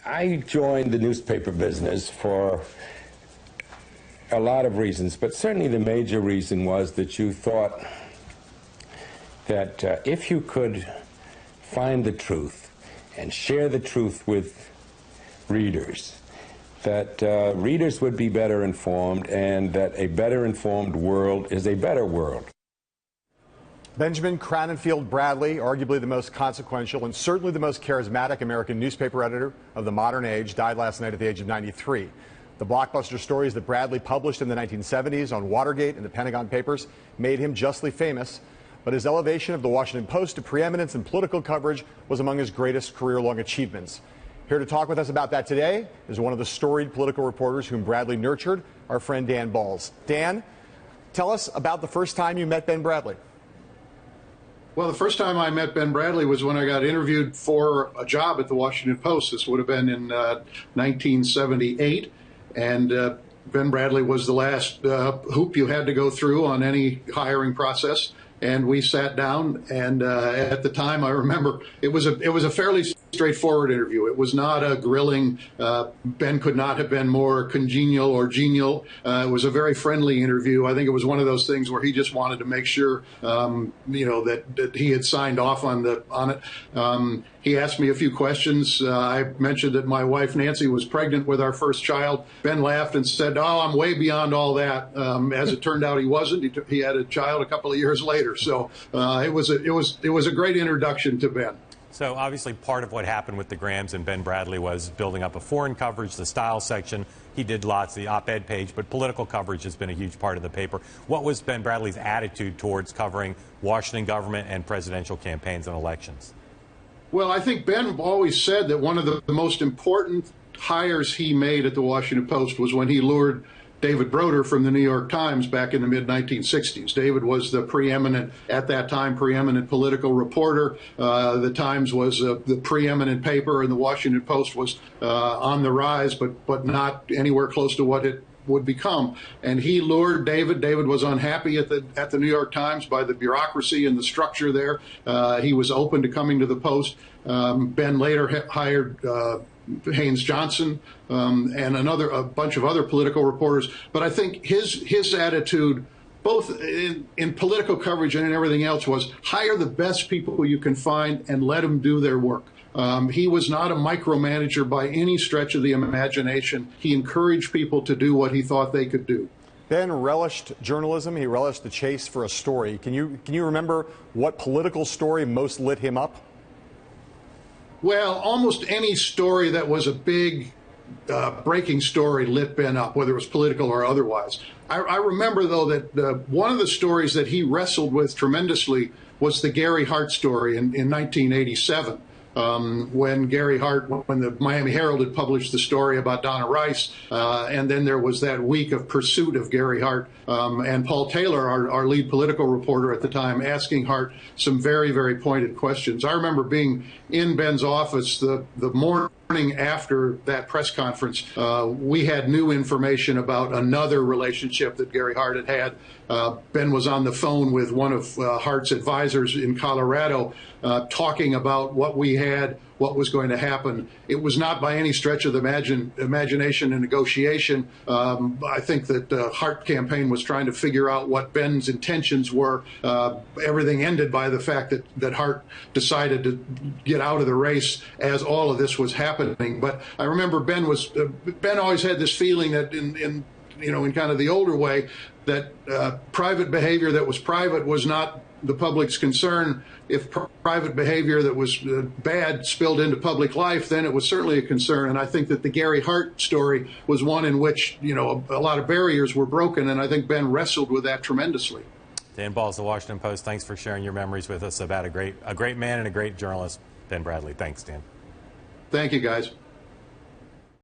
I joined the newspaper business for a lot of reasons, but certainly the major reason was that you thought that if you could find the truth and share the truth with readers, that readers would be better informed, and that a better informed world is a better world. Benjamin Cranenfield Bradlee, arguably the most consequential and certainly the most charismatic American newspaper editor of the modern age, died last night at the age of 93. The blockbuster stories that Bradlee published in the 1970s on Watergate and the Pentagon Papers made him justly famous, but his elevation of the Washington Post to preeminence in political coverage was among his greatest career-long achievements. Here to talk with us about that today is one of the storied political reporters whom Bradlee nurtured, our friend Dan Balz. Dan, tell us about the first time you met Ben Bradlee. Well, the first time I met Ben Bradlee was when I got interviewed for a job at the Washington Post. This would have been in 1978, and Ben Bradlee was the last hoop you had to go through on any hiring process. And we sat down, and at the time, I remember it was a fairly straightforward interview. It was not a grilling. Ben could not have been more congenial or genial. It was a very friendly interview. I think it was one of those things where he just wanted to make sure, that he had signed off on it. He asked me a few questions. I mentioned that my wife Nancy was pregnant with our first child. Ben laughed and said, "Oh, I'm way beyond all that." As it turned out, he wasn't. He had a child a couple of years later. So it was a great introduction to Ben. So obviously part of what happened with the Grahams and Ben Bradlee was building up a foreign coverage, the style section. He did lots, the op-ed page, but political coverage has been a huge part of the paper. What was Ben Bradlee's attitude towards covering Washington government and presidential campaigns and elections? Well, I think Ben always said that one of the most important hires he made at the Washington Post was when he lured David Broder from the New York Times back in the mid-1960s. David was the at that time, preeminent political reporter. The Times was the preeminent paper, and the Washington Post was on the rise, but not anywhere close to what it would become. And he lured David. David was unhappy at the New York Times by the bureaucracy and the structure there. He was open to coming to the Post. Ben later hired Haynes Johnson and a bunch of other political reporters. But I think his attitude, both in political coverage and in everything else, was hire the best people you can find and let them do their work. He was not a micromanager by any stretch of the imagination. He encouraged people to do what he thought they could do. Ben relished journalism. He relished the chase for a story. Can you remember what political story most lit him up? Well, almost any story that was a big breaking story lit Ben up, whether it was political or otherwise. I remember, though, that one of the stories that he wrestled with tremendously was the Gary Hart story in 1987. When the Miami Herald had published the story about Donna Rice, and then there was that week of pursuit of Gary Hart, and Paul Taylor, our lead political reporter at the time, asking Hart some very, very pointed questions. I remember being in Ben's office the morning after that press conference. We had new information about another relationship that Gary Hart had had. Ben was on the phone with one of Hart's advisors in Colorado, talking about what we had, what was going to happen. It was not by any stretch of the imagination and negotiation. I think that the Hart campaign was trying to figure out what Ben's intentions were. Everything ended by the fact that Hart decided to get out of the race as all of this was happening. But I remember Ben always had this feeling that in kind of the older way, that private behavior that was private was not the public's concern. If private behavior that was bad spilled into public life, then it was certainly a concern. And I think that the Gary Hart story was one in which, a lot of barriers were broken, and I think Ben wrestled with that tremendously. Dan Balz, the Washington Post, thanks for sharing your memories with us about a great man and a great journalist, Ben Bradlee. Thanks, Dan. Thank you, guys.